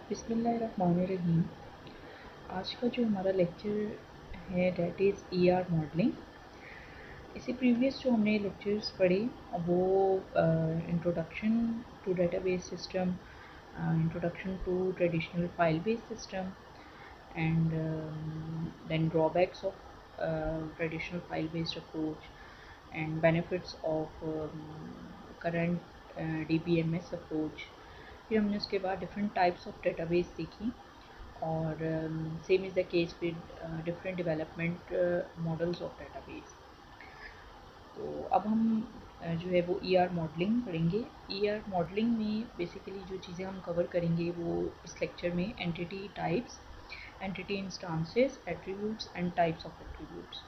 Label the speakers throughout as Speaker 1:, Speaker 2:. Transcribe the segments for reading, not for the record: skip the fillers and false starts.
Speaker 1: बिस्मिल्लाहिर्रहमानिर्रहीम। आज का जो हमारा लेक्चर है डेट इज़ ईआर मॉडलिंग। इससे प्रीवियस जो हमने लेक्चर्स पढ़े वो introduction to database system, introduction to traditional file based system and then drawbacks of traditional file based approach and benefits of current DBMS approach. फिर हमने उसके बाद डिफरेंट टाइप्स ऑफ डेटाबेस देखी और same is the case with different development models of database. तो अब हम जो है वो ईआर मॉडलिंग पढ़ेंगे। ईआर मॉडलिंग में बेसिकली जो चीज़ें हम कवर करेंगे वो इस लेक्चर में entity types, entity instances, attributes and types of attributes.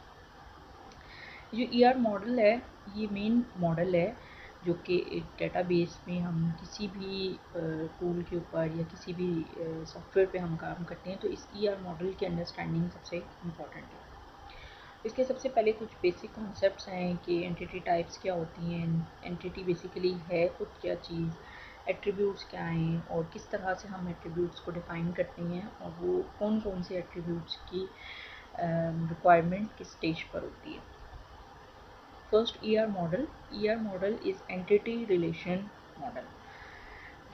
Speaker 1: जो ईआर मॉडल है ये मेन मॉडल है जो कि एक डेटाबेस में हम किसी भी टूल के ऊपर या किसी भी सॉफ्टवेयर पे हम काम करते हैं तो इस ईआर मॉडल की अंडरस्टैंडिंग सबसे इम्पॉर्टेंट है। इसके सबसे पहले कुछ बेसिक कॉन्सेप्ट्स हैं कि एंटिटी टाइप्स क्या होती हैं, एंटिटी बेसिकली है खुद क्या चीज़, एट्रीब्यूट्स क्या हैं और किस तरह से हम एट्रीब्यूट्स को डिफ़ाइन करते हैं और वो कौन कौन से एट्रीब्यूट्स की रिक्वायरमेंट किस स्टेज पर होती है। First ER model is entity relation model.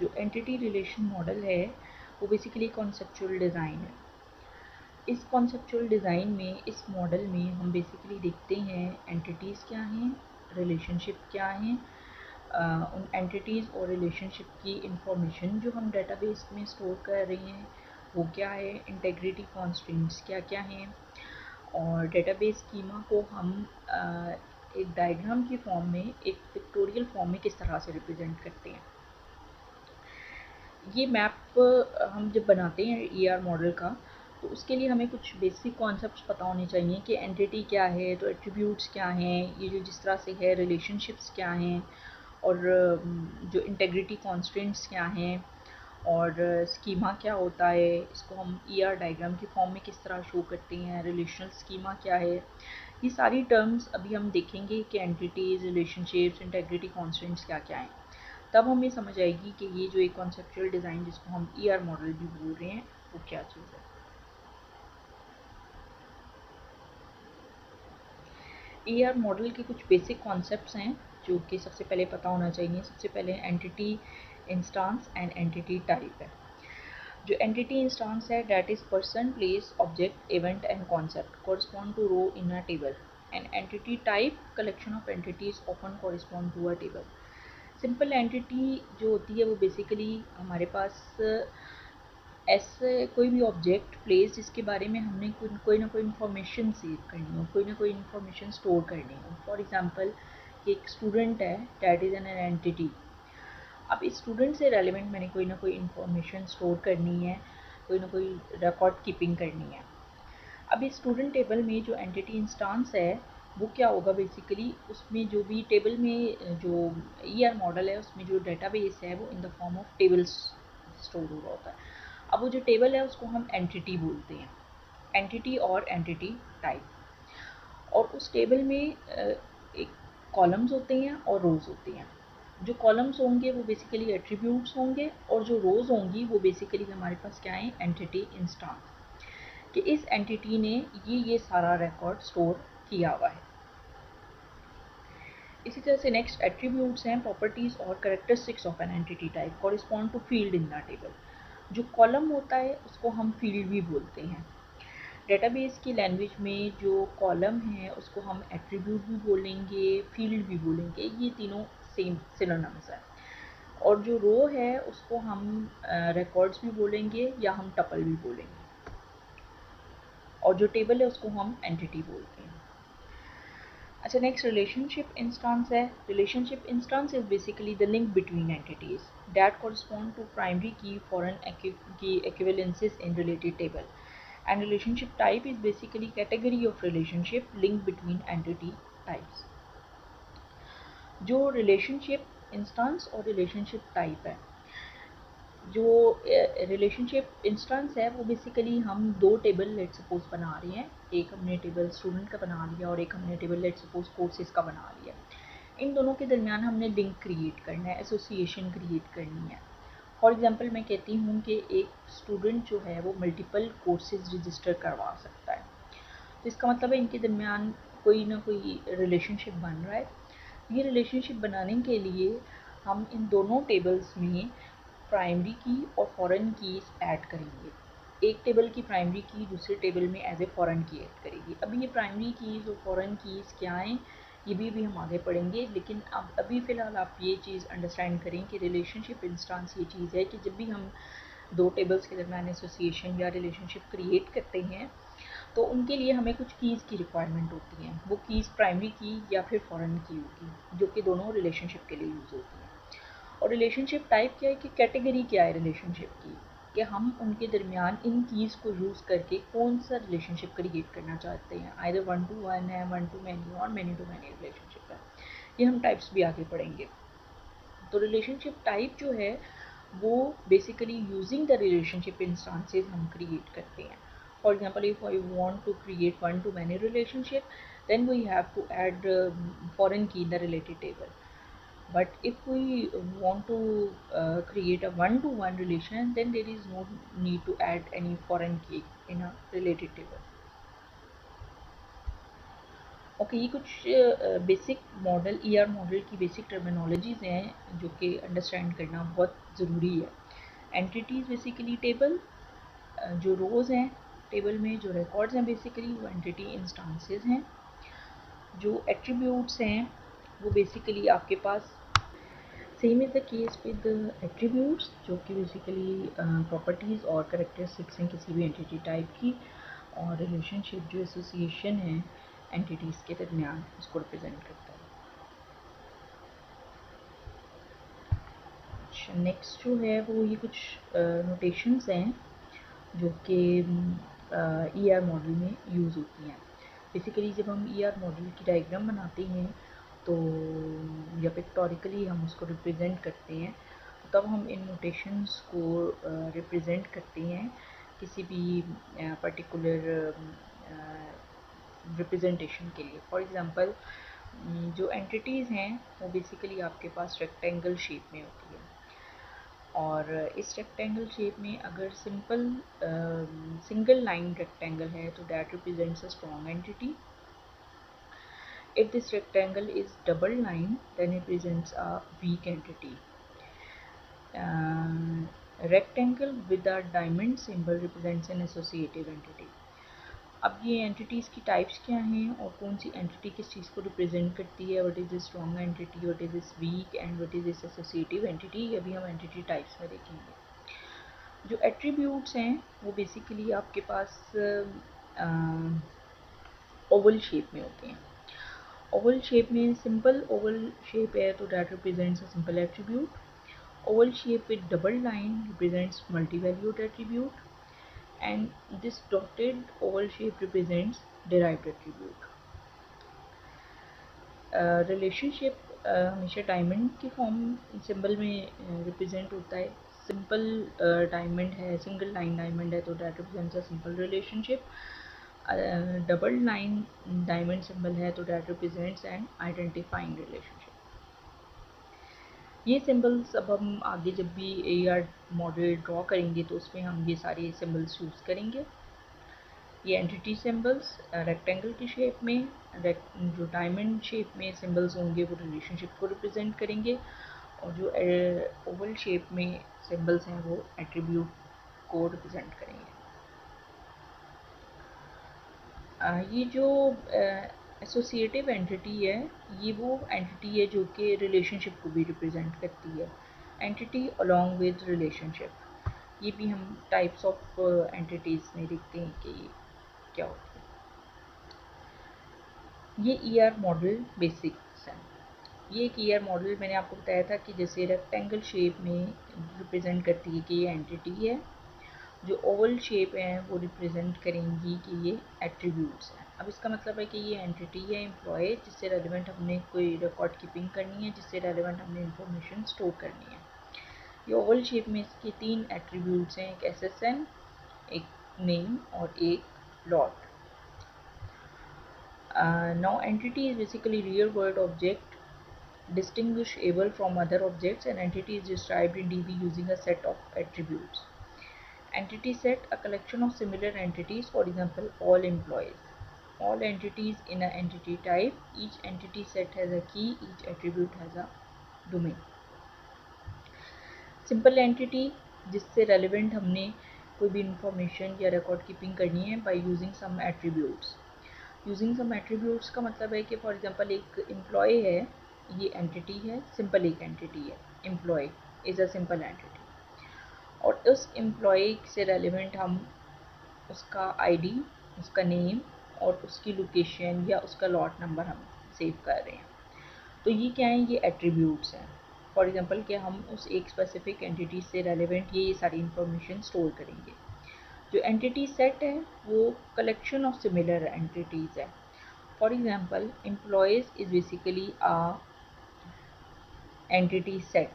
Speaker 1: जो एंटिटी रिलेशन मॉडल है वो बेसिकली कॉन्सेप्चुअल डिज़ाइन है। इस कॉन्सेप्चुअल डिज़ाइन में, इस मॉडल में हम बेसिकली देखते हैं एंटिटीज़ क्या हैं, रिलेशनशिप क्या हैं, उन एंटिटीज़ और रिलेशनशिप की इंफॉर्मेशन जो हम डेटाबेस में स्टोर कर रहे हैं वो क्या है, इंटेग्रिटी कॉन्स्ट्रेंट्स क्या क्या हैं और डेटाबेस स्कीमा को हम एक डायग्राम की फॉर्म में, एक पिक्टोरियल फॉर्म में किस तरह से रिप्रेजेंट करते हैं। ये मैप हम जब बनाते हैं ईआर मॉडल का तो उसके लिए हमें कुछ बेसिक कॉन्सेप्ट्स पता होने चाहिए कि एंटिटी क्या है, तो एट्रीब्यूट्स क्या हैं, ये जो जिस तरह से है, रिलेशनशिप्स क्या हैं और जो इंटेग्रिटी कॉन्स्ट्रेंट्स क्या हैं और स्कीमा क्या होता है, इसको हम ईआर डायग्राम की फॉर्म में किस तरह शो करते हैं, रिलेशनल स्कीमा क्या है, ये सारी टर्म्स अभी हम देखेंगे कि एंटिटीज़, रिलेशनशिप्स, इंटेग्रिटी कॉन्स्टेंट्स क्या क्या हैं। तब हमें समझ आएगी कि ये जो एक कॉन्सेप्चुअल डिज़ाइन जिसको हम ईआर मॉडल भी बोल रहे हैं वो क्या चीज़ है। ईआर मॉडल के कुछ बेसिक कॉन्सेप्ट्स हैं जो कि सबसे पहले पता होना चाहिए। सबसे पहले entity instance and entity type है। जो एंटिटी इंस्टांस है that is person, place, object, event and concept correspond to row in a table. And entity type collection of entities often correspond to a table. Simple entity जो होती है वो basically हमारे पास ऐसे कोई भी ऑब्जेक्ट, प्लेस जिसके बारे में हमने कोई ना कोई इन्फॉर्मेशन सेव करनी हो, कोई ना कोई इन्फॉर्मेशन स्टोर करनी हो। फॉर एग्जांपल कि एक स्टूडेंट है दैट इज़ एन एंटिटी। अब इस स्टूडेंट से रेलिवेंट मैंने कोई ना कोई इन्फॉर्मेशन स्टोर करनी है, कोई ना कोई रिकॉर्ड कीपिंग करनी है। अब इस स्टूडेंट टेबल में जो एंटिटी इंस्टांस है वो क्या होगा, बेसिकली उसमें जो भी टेबल में जो ईआर मॉडल है उसमें जो डेटाबेस है वो in the form of tables store हो रहा होता है। अब वो जो टेबल है उसको हम एंटिटी बोलते हैं, एंटिटी और एंटिटी टाइप। और उस टेबल में एक कॉलम्स होते हैं और रोज़ होती हैं। जो कॉलम्स होंगे वो बेसिकली एट्रीब्यूट्स होंगे और जो रोज़ होंगी वो बेसिकली हमारे पास क्या है, एंटिटी इंस्टांस, कि इस एंटिटी ने ये सारा रिकॉर्ड स्टोर किया हुआ है। इसी तरह से नेक्स्ट एट्रीब्यूट्स हैं, प्रॉपर्टीज़ और characteristics of an entity type correspond to field in the table. जो कॉलम होता है उसको हम फील्ड भी बोलते हैं। डेटाबेस की लैंग्वेज में जो कॉलम है उसको हम एट्रीब्यूट भी बोलेंगे, फील्ड भी बोलेंगे, ये तीनों सेम सिनोनिम्स हैं। और जो रो है उसको हम रिकॉर्ड्स भी बोलेंगे या हम टपल भी बोलेंगे। और जो टेबल है उसको हम एंटिटी बोलते हैं। अच्छा, नेक्स्ट रिलेशनशिप इंस्टांस है। Relationship instance is basically the link between entities that correspond to primary key, foreign key equivalences in related table. And relationship type is basically category of relationship link between entity types. जो relationship instance और relationship type है, जो relationship instance है वो basically हम दो table let suppose बना रहे हैं। एक हमने टेबल स्टूडेंट का बना लिया और एक हमने टेबल लेट सपोज कोर्सेज का बना लिया। इन दोनों के दरमियान हमने लिंक क्रिएट करना है, एसोसिएशन क्रिएट करनी है। फॉर एग्ज़ाम्पल मैं कहती हूँ कि एक स्टूडेंट जो है वो मल्टीपल कोर्सेज रजिस्टर करवा सकता है, तो इसका मतलब है इनके दरमियान कोई ना कोई रिलेशनशिप बन रहा है। ये रिलेशनशिप बनाने के लिए हम इन दोनों टेबल्स में प्राइमरी की और फॉरेन कीज़ ऐड करेंगे। एक टेबल की प्राइमरी की दूसरे टेबल में एज ए फॉरेन की ऐड करेगी। अभी ये प्राइमरी कीज़ और फॉरेन कीज़ क्या हैं ये भी हम आगे पढ़ेंगे, लेकिन अब अभी फ़िलहाल आप ये चीज़ अंडरस्टैंड करें कि रिलेशनशिप इंस्टेंस ये चीज़ है कि जब भी हम दो टेबल्स के दरमियान एसोसिएशन या रिलेशनशिप क्रिएट करते हैं तो उनके लिए हमें कुछ कीज़ की रिक्वायरमेंट होती हैं। वो कीज़ प्राइमरी की या फिर फॉरेन की होगी, जो कि दोनों रिलेशनशिप के लिए यूज़ होती हैं। और रिलेशनशिप टाइप क्या है कि कैटेगरी क्या है रिलेशनशिप की, कि हम उनके दरमियान इन कीज़ को यूज़ करके कौन सा रिलेशनशिप क्रिएट करना चाहते हैं। आइदर 1 to 1 है, 1 to many और many to many रिलेशनशिप है। ये हम टाइप्स भी आगे पढ़ेंगे। तो रिलेशनशिप टाइप जो है वो basically using the relationship instances हम क्रिएट करते हैं। For example if I want to create 1 to many relationship, then we have to add foreign key in the related table. But if we want to create a 1 to 1 relation, then there is no need to add any foreign key in a related table. Okay, ये कुछ basic model ER model की basic terminologies हैं जो कि understand करना बहुत ज़रूरी है। एंटिटीज़ बेसिकली टेबल, जो रोज़ हैं टेबल में, जो रिकॉर्ड्स हैं बेसिकली वो एंटिटी इंस्टांसेस हैं। जो एट्रीब्यूट्स हैं वो बेसिकली आपके पास same is the case with attributes, जो कि बेसिकली प्रॉपर्टीज़ और कैरेक्टरिस्टिक्स हैं किसी भी एंटिटी टाइप की। और रिलेशनशिप जो एसोसिएशन है एंटिटीज़ के दरमियान, उसको रिप्रेजेंट करता है। अच्छा, नेक्स्ट जो है वो ये कुछ नोटेशंस हैं जो कि ईआर मॉडल में यूज़ होती हैं। बेसिकली जब हम ईआर मॉडल की डायग्राम बनाते हैं तो या पिक्टोरिकली हम उसको रिप्रेजेंट करते हैं, तो तब हम इन नोटेशंस को रिप्रेजेंट करते हैं किसी भी पर्टिकुलर रिप्रेजेंटेशन के लिए। फॉर एग्ज़ाम्पल जो एंटिटीज़ हैं वो बेसिकली आपके पास रेक्टेंगल शेप में होती है, और इस रेक्टेंगल शेप में अगर सिंगल लाइन रेक्टेंगल है तो that represents a strong entity. If this rectangle is double line, then it presents a weak entity. Rectangle with a diamond symbol represents an associative entity. अब ये entities की types क्या हैं और कौन सी entity किस चीज़ को रिप्रेजेंट करती है, what is this strong entity, what is this weak and what is this associative entity, ये भी हम एंटिटी टाइप्स में देखेंगे। जो एट्रीब्यूट्स हैं वो बेसिकली आपके पास ओवल शेप में होते हैं। ओवल शेप में सिंपल ओवल शेप है तो that represents a simple attribute. Oval shape with double line represents multi valued attribute, and this dotted oval shape represents derived attribute. Relationship हमेशा diamond की form symbol में represent होता है। Simple diamond है, single line diamond है तो that represents a simple relationship. Double line diamond symbol है तो that represents an identifying relationship. ये सिंबल्स अब हम आगे जब भी एआर मॉडल ड्रॉ करेंगे तो उसमें हम ये सारे सिंबल्स यूज़ करेंगे। ये एंटिटी सिंबल्स रेक्टेंगल की शेप में, जो डायमंड शेप में सिंबल्स होंगे वो रिलेशनशिप को रिप्रेजेंट करेंगे, और जो ओवल शेप में सिंबल्स हैं वो एट्रीब्यूट को रिप्रेजेंट करेंगे। ये जो एसोसिएटिव एंटिटी है ये वो एंटिटी है जो कि रिलेशनशिप को भी रिप्रेजेंट करती है। एंटिटी अलॉन्ग विद रिलेशनशिप, ये भी हम टाइप्स ऑफ एंटिटीज़ में देखते हैं कि क्या होती है। ये ईआर मॉडल बेसिक्स हैं। ये एक ईआर मॉडल मैंने आपको बताया था कि जैसे रेक्टेंगल शेप में रिप्रेजेंट करती है कि ये एंटिटी है, जो ओवल शेप है वो रिप्रेजेंट करेंगी कि ये एट्रीब्यूट्स हैं। अब इसका मतलब है कि ये एंटिटी है एम्प्लॉय, जिससे रेलिवेंट हमने कोई रिकॉर्ड कीपिंग करनी है, जिससे रेलिवेंट हमने इंफॉर्मेशन स्टोर करनी है। ये ओवल शेप में इसके 3 एट्रीब्यूट्स हैं, एक SSN, एक नेम और एक lot. Now entity is basically real world object distinguishable from other objects. An entity is described in DB using a set of attributes. Entity set, a collection of similar entities, for example, all employees. All entities in an entity type. Each entity set has a key, each attribute has a domain. Simple entity, जिससे relevant हमने कोई भी information या record keeping करनी है by using some attributes. Using some attributes का मतलब है कि फॉर एग्जांपल एक एम्प्लॉय है, ये एंटिटी है, सिंपल एक एंटिटी है, employee is a simple entity, और उस एम्प्लॉय से रेलिवेंट हम उसका आईडी, उसका नेम और उसकी लोकेशन या उसका लॉट नंबर हम सेव कर रहे हैं. तो ये क्या है, ये एट्रीब्यूट्स हैं. फॉर एग्जांपल कि हम उस एक स्पेसिफिक एंटिटी से रेलिवेंट ये सारी इंफॉर्मेशन स्टोर करेंगे. जो एंटिटी सेट है वो कलेक्शन ऑफ सिमिलर एंटिटीज़ है. For example employees is basically a entity set.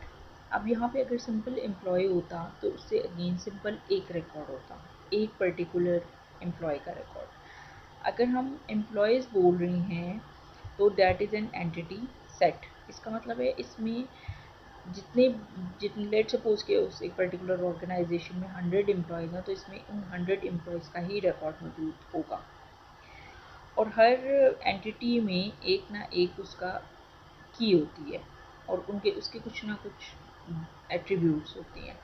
Speaker 1: अब यहाँ पे अगर सिंपल एम्प्लॉय होता तो उससे अगेन सिंपल एक रिकॉर्ड होता, एक पर्टिकुलर एम्प्लॉय का रिकॉर्ड. अगर हम एम्प्लॉयज़ बोल रहे हैं तो that is an entity set. इसका मतलब है इसमें जितने लेट सपोज के उस एक पर्टिकुलर ऑर्गेनाइजेशन में 100 एम्प्लॉयज़ हैं, तो इसमें उन 100 एम्प्लॉयज़ का ही रिकॉर्ड मौजूद होगा. और हर एंटिटी में एक ना एक उसका की होती है और उसके कुछ ना कुछ एट्रीब्यूट्स होती हैं.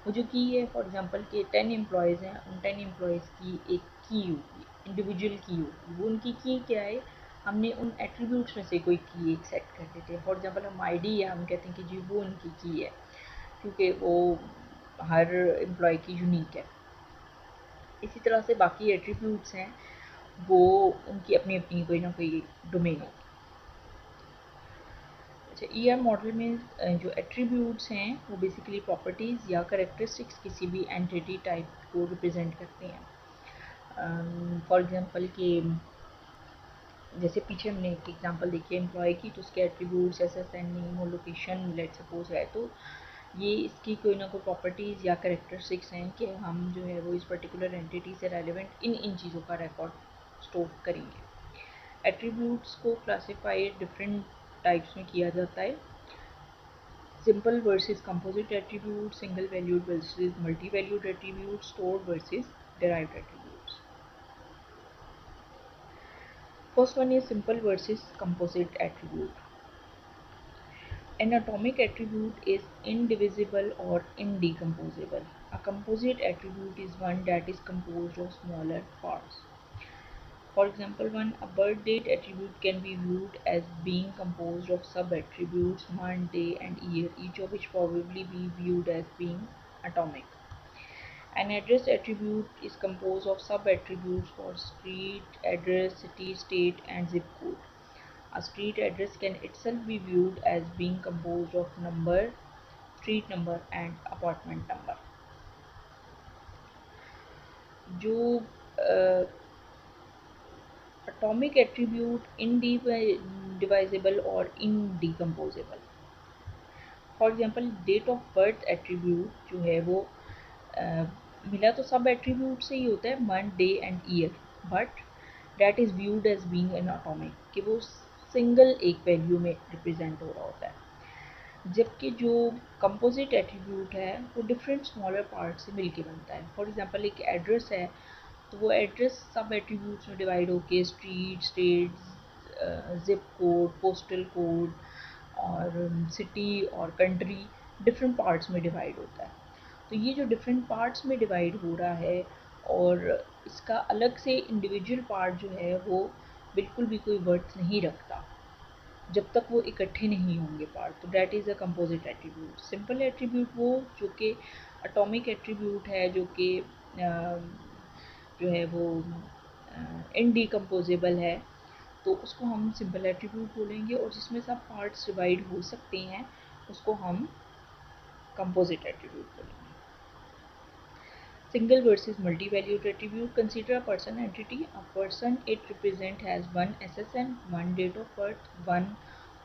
Speaker 1: वो जो की है, फॉर एग्जांपल के 10 एम्प्लॉयज़ हैं, उन 10 एम्प्लॉयज़ की एक की होगी, इंडिविजुअल की होगी. वो उनकी की क्या है, हमने उन एट्रीब्यूट्स में से कोई की एक सेट कर देते हैं. फॉर एग्जांपल हम आईडी है, हम कहते हैं कि जी वो उनकी की है, क्योंकि वो हर एम्प्लॉय की यूनिक है. इसी तरह से बाकी एट्रीब्यूट्स हैं वो उनकी अपनी अपनी कोई ना कोई डोमेन होगी. अच्छा, ईआर मॉडल में जो एट्रीब्यूट्स हैं वो बेसिकली प्रॉपर्टीज़ या करेक्टरिस्टिक्स किसी भी एंटिटी टाइप को रिप्रेजेंट करते हैं. फॉर एग्जांपल कि जैसे पीछे हमने एक एग्जांपल देखी है एम्प्लॉय की, तो उसके एट्रीब्यूट्स एसएसएन नेम और लोकेशन लेट सपोज है, तो ये इसकी कोई ना कोई प्रॉपर्टीज़ या करेक्टरिस्टिक्स हैं कि हम जो है वो इस पर्टिकुलर एंटिटी से रेलिवेंट इन चीज़ों का रिकॉर्ड स्टोर करेंगे. एट्रीब्यूट्स को क्लासीफाइड डिफरेंट टाइप्स में किया जाता है. Simple versus composite attribute, single valued versus multi valued attribute, stored versus derived attributes. First one is simple versus composite attribute. An atomic attribute is indivisible or indecomposable. A composite attribute is one that is composed of smaller parts. For example, a birth date attribute can be viewed as being composed of sub-attributes month, day and year, each of which probably be viewed as being atomic. An address attribute is composed of sub-attributes for street, address, city, state and zip code. A street address can itself be viewed as being composed of number, street number and apartment number. जो atomic attribute indivisible और indecomposable. For example date of birth attribute जो है वो मिला तो सब attribute से ही होता है, month, day and year, but that is viewed as being an atomic, कि वो सिंगल एक वैल्यू में रिप्रेजेंट हो रहा होता है. जबकि जो कंपोजिट एट्रीब्यूट है वो डिफरेंट स्मॉलर पार्ट से मिलके बनता है. फॉर एग्जांपल एक एड्रेस है, तो वो एड्रेस सब एट्रीब्यूट्स में डिवाइड होके street, state, zip code, postal code और सिटी और कंट्री डिफरेंट पार्ट्स में डिवाइड होता है. तो ये जो डिफरेंट पार्ट्स में डिवाइड हो रहा है और इसका अलग से इंडिविजुअल पार्ट जो है वो बिल्कुल भी कोई वर्थ नहीं रखता जब तक वो इकट्ठे नहीं होंगे पार्ट, तो that is a composite attribute. Simple attribute वो जो कि एटॉमिक एट्रीब्यूट है, जो कि जो है वो इनडिकम्पोजेबल है, तो उसको हम सिंपल एट्रीब्यूट बोलेंगे. और जिसमें सब पार्ट्स डिवाइड हो सकते हैं उसको हम कंपोजिट एट्रीब्यूट बोलेंगे. Single versus multi-valued attribute. Consider a person entity. A person it represent has one SSN, one date of birth, one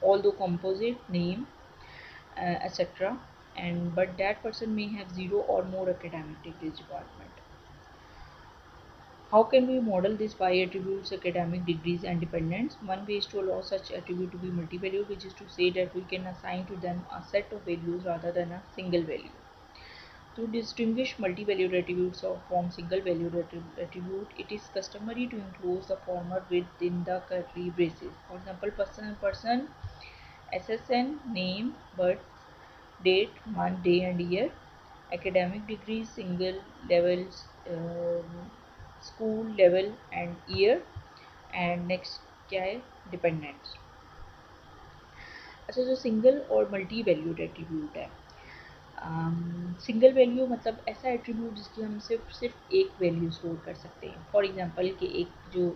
Speaker 1: although composite name, etc. And but that person may have 0 or more academic degrees department. How can we model this by attributes, academic degrees and dependents? One way is to allow such attribute to be multi-valued, which is to say that we can assign to them a set of values rather than a single value. To distinguish multi-valued attributes from single-valued attribute, it is customary to enclose the former within the curly braces. For example, person, SSN, name, birth, date, month, day and year. Academic degrees, single levels, school level and year. And next क्या है, dependents. अच्छा, जो single और multi valued attribute है, single value मतलब ऐसा attribute जिसकी हम सिर्फ एक वैल्यू स्टोर कर सकते हैं. फॉर एग्जांपल कि एक जो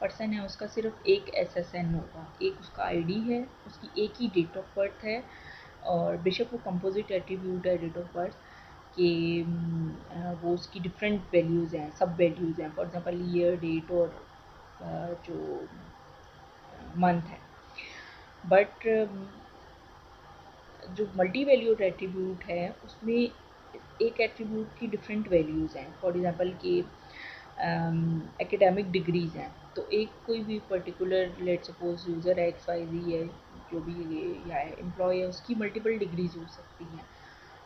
Speaker 1: पर्सन है उसका सिर्फ एक SSN होगा, एक उसका आईडी है, उसकी एक ही डेट ऑफ बर्थ है, और बेशक वो कंपोजिट एट्रीब्यूट है डेट ऑफ बर्थ कि वो उसकी डिफरेंट वैल्यूज़ हैं, सब वैल्यूज़ हैं. फॉर एग्जांपल ईयर, डेट और जो मंथ है. बट जो मल्टी वैल्यूड एट्रीब्यूट है उसमें एक एट्रीब्यूट की डिफरेंट वैल्यूज़ हैं. फॉर एग्जांपल कि एकेडमिक डिग्रीज़ हैं, तो एक कोई भी पर्टिकुलर लेट सपोज यूज़र है, XYZ है, जो भी ये या एम्प्लॉय है, उसकी मल्टीपल डिग्रीज हो सकती हैं.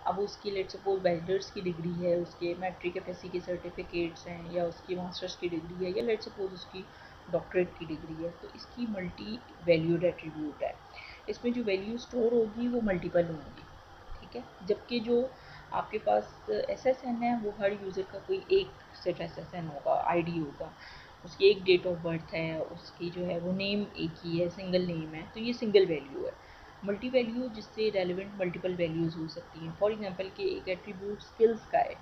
Speaker 1: अब उसकी लेट सपोज बैचलर्स की डिग्री है, उसके मैट्रिक एफएससी के सर्टिफिकेट्स हैं, या उसकी मास्टर्स की डिग्री है, या लेट सपोज उसकी डॉक्टरेट की डिग्री है. तो इसकी मल्टी वैल्यूड एट्रीब्यूट है. इसमें जो वैल्यू स्टोर होगी वो मल्टीपल होंगी, ठीक है. जबकि जो आपके पास SSN है वो हर यूज़र का कोई एक सिर्फ SSN होगा, आईडी होगा, उसकी एक डेट ऑफ बर्थ है, उसकी जो है वो नेम एक ही है, सिंगल नेम है, तो ये सिंगल वैल्यू है. मल्टी वैल्यू जिससे रेलिवेंट मल्टीपल वैल्यूज़ हो सकती हैं. फॉर एग्जांपल कि एक एट्रीब्यूट स्किल्स का है,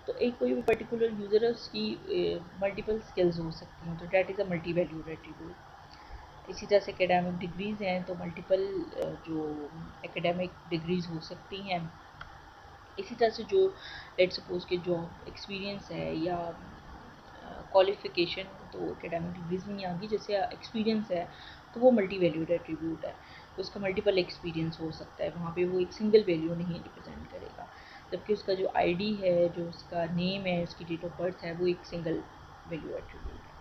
Speaker 1: तो एक कोई भी पर्टिकुलर यूज़र है उसकी मल्टीपल स्किल्स हो सकती हैं, तो that is a multi valued attribute. इसी तरह से एकेडमिक डिग्रीज़ हैं, तो मल्टीपल जो एकेडमिक डिग्रीज़ हो सकती हैं. इसी तरह से जो लेट सपोज के जॉब एक्सपीरियंस है या क्वालिफ़िकेशन, तो एकेडमिक डिग्रीज में नहीं आएगी. जैसे एक्सपीरियंस है तो वो मल्टी वैल्यूड एट्रीब्यूट है, तो उसका मल्टीपल एक्सपीरियंस हो सकता है, वहाँ पे वो एक सिंगल वैल्यू नहीं रिप्रेजेंट करेगा. जबकि उसका जो आईडी है, जो उसका नेम है, उसकी डेट ऑफ बर्थ है, वो एक सिंगल वैल्यू एट्रीब्यूट है.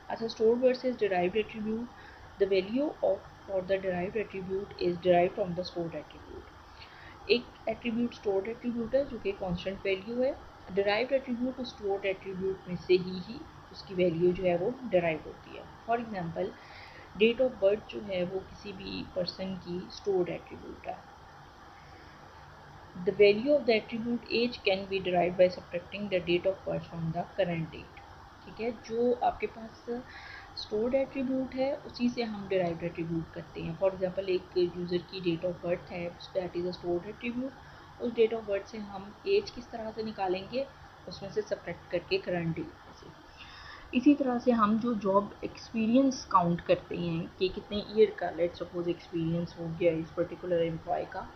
Speaker 1: अच्छा, stored versus derived attribute. The value of for the derived attribute is derived from the stored attribute. एक एट्रीब्यूट स्टोर्ड एट्रीब्यूट है जो कि कांस्टेंट वैल्यू है. डिराइव्ड एट्रीब्यूट स्टोर्ड एट्रीब्यूट में से ही उसकी वैल्यू जो है वो डिराइव होती है. For example, date of birth जो है वो किसी भी पर्सन की स्टोर्ड एट्रीब्यूट है. The value of the attribute age can be derived by subtracting the date of birth from the current date. ठीक है, जो आपके पास स्टोर्ड एट्रीब्यूट है उसी से हम डिराइव्ड एट्रीब्यूट करते हैं. फॉर एग्जांपल, एक यूज़र की डेट ऑफ बर्थ है, that is a stored attribute. उस डेट ऑफ बर्थ से हम एज किस तरह से निकालेंगे, उसमें से सब्ट्रैक्ट करके करंट डेट से. इसी तरह से हम जो जॉब एक्सपीरियंस काउंट करते हैं कि कितने ईयर का लेट सपोज एक्सपीरियंस हो गया इस पर्टिकुलर एम्प्लॉय का,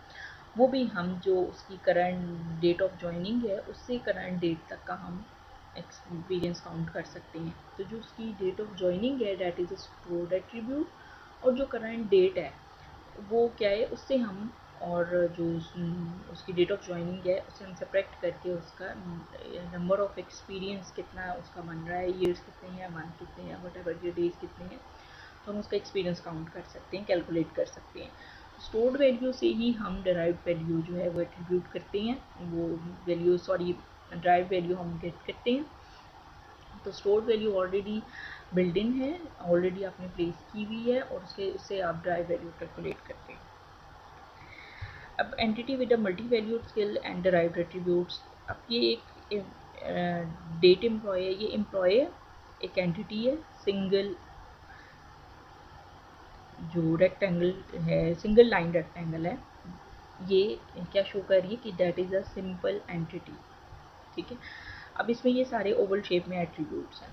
Speaker 1: वो भी हम जो उसकी करंट डेट ऑफ ज्वाइनिंग है उससे करंट डेट तक का हम एक्सपीरियंस काउंट कर सकते हैं. तो जो उसकी डेट ऑफ ज्वाइनिंग है that is a stored attribute, और जो करंट डेट है वो क्या है, उससे हम, और जो उसकी डेट ऑफ ज्वाइनिंग है उसे हम सब्ट्रैक्ट करके उसका नंबर ऑफ एक्सपीरियंस कितना उसका बन रहा है, ईयर्स कितने हैं, मंथ कितने हैं, व्हाटएवर ये डेज कितने हैं, तो हम उसका एक्सपीरियंस काउंट कर सकते हैं, कैलकुलेट कर सकते हैं. स्टोर्ड वैल्यू से ही हम डिराइव्ड वैल्यू जो है वो एट्रीब्यूट करते हैं, वो वैल्यू डिराइव्ड वैल्यू हम गेट करते हैं. तो stored value already build in है, ऑलरेडी आपने प्लेस की हुई है, और उससे आप डिराइव्ड वैल्यू कैलकुलेट करते हैं. अब entity with a multi valued skill and derived attributes. अब ये एक डेट एम्प्लॉय है, ये एम्प्लॉय एक एंटिटी है, सिंगल जो रेक्टेंगल है, सिंगल लाइन रेक्टेंगल है, ये क्या शो कर रही है कि that is a simple entity. ठीक है, अब इसमें ये सारे ओवल शेप में एट्रीब्यूट्स हैं.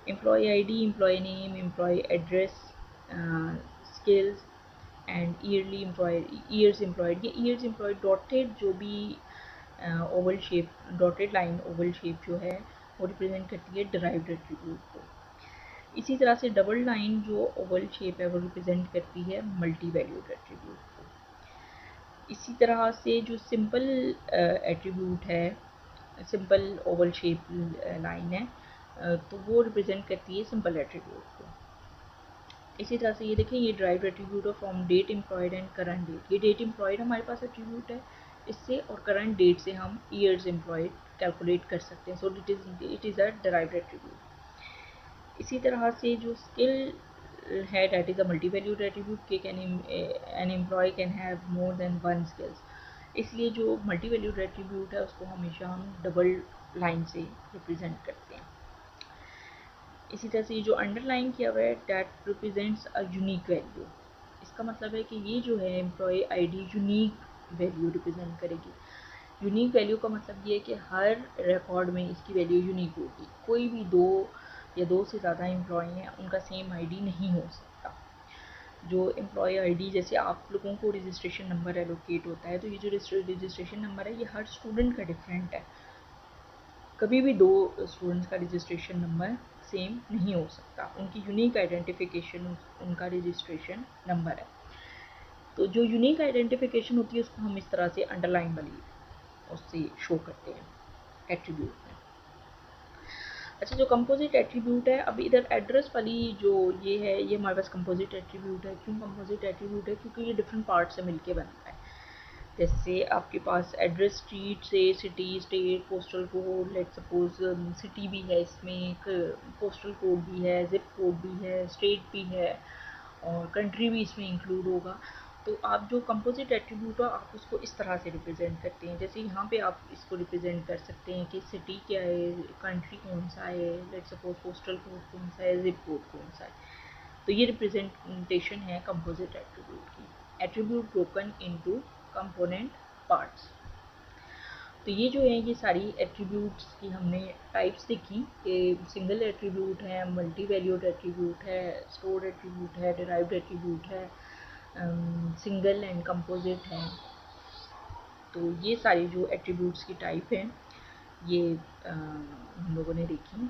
Speaker 1: Employee ID, employee name, employee address, skills and years employed. ये ईयर्स एम्प्लॉयड डॉटेड जो भी oval shape, dotted line oval shape जो है वो रिप्रेजेंट करती है डिराइव्ड एट्रीब्यूट को. इसी तरह से डबल लाइन जो ओवल शेप है वो रिप्रेजेंट करती है मल्टी वैल्यूड एट्रीब्यूट को. इसी तरह से जो सिंपल एट्रीब्यूट है, सिंपल ओवल शेप लाइन है, तो वो रिप्रेजेंट करती है सिंपल एट्रीब्यूट को। इसी तरह से ये देखें, ये derived attribute of from date employed and current date. ये डेट एम्प्लॉयड हमारे पास एट्रीब्यूट है इससे, और करंट डेट से हम ईयर्स एम्प्लॉयड कैलकुलेट कर सकते हैं। So it is a derived attribute. इसी तरह से जो स्किल है, that is a multi valued attribute के can an employ can have more than one skills. इसलिए जो मल्टी वैल्यूड एट्रीब्यूट है उसको हमेशा हम डबल लाइन से रिप्रेजेंट करते हैं। इसी तरह से ये जो अंडरलाइन किया हुआ है, that represents a unique value. इसका मतलब है कि ये जो है employee ID unique value represent करेगी। यूनिक वैल्यू का मतलब ये है कि हर रिकॉर्ड में इसकी वैल्यू यूनिक होगी। कोई भी दो या दो से ज़्यादा एम्प्लॉय हैं उनका सेम आईडी नहीं हो सकता। जो एम्प्लॉय आईडी, जैसे आप लोगों को रजिस्ट्रेशन नंबर एलोकेट होता है, तो ये जो रजिस्ट्रेशन नंबर है ये हर स्टूडेंट का डिफरेंट है। कभी भी दो स्टूडेंट्स का रजिस्ट्रेशन नंबर सेम नहीं हो सकता। उनकी यूनिक आइडेंटिफिकेशन उनका रजिस्ट्रेशन नंबर है। तो जो यूनिक आइडेंटिफिकेशन होती है उसको हम इस तरह से अंडरलाइन वाली उससे शो करते हैं एट्रीब्यूट में। अच्छा, जो कंपोजिट एट्रीब्यूट है, अब इधर एड्रेस वाली जो ये है, ये हमारे पास कंपोजिट एट्रीब्यूट है। क्यों कंपोजिट एट्रीब्यूट है? क्योंकि ये डिफरेंट पार्ट से मिलके बनता है। जैसे आपके पास एड्रेस स्ट्रीट से city, state, postal code, let suppose city भी है इसमें, एक पोस्टल कोड भी है, जिप कोड भी है, स्टेट भी है, और कंट्री भी इसमें इंक्लूड होगा। तो आप जो कंपोजिट एट्रीब्यूट हो आप उसको इस तरह से रिप्रेजेंट करते हैं। जैसे यहाँ पे आप इसको रिप्रेजेंट कर सकते हैं कि सिटी क्या है, कंट्री कौन सा है, लेट सपोज पोस्टल कोड कौन सा है, जिप कोड कौन सा है। तो ये रिप्रेजेंटेशन है कंपोजिट एट्रीब्यूट की। Attribute broken into component parts. तो ये जो है, ये सारी एट्रीब्यूट्स की हमने टाइप्स देखी कि सिंगल एट्रीब्यूट है, मल्टी वैल्यूड एट्रीब्यूट है, स्टोर्ड एट्रीब्यूट है, डिराइव्ड एट्रीब्यूट है, सिंगल एंड कंपोजिट है। तो ये सारी जो एट्रीब्यूट्स की टाइप हैं ये हम लोगों ने देखी।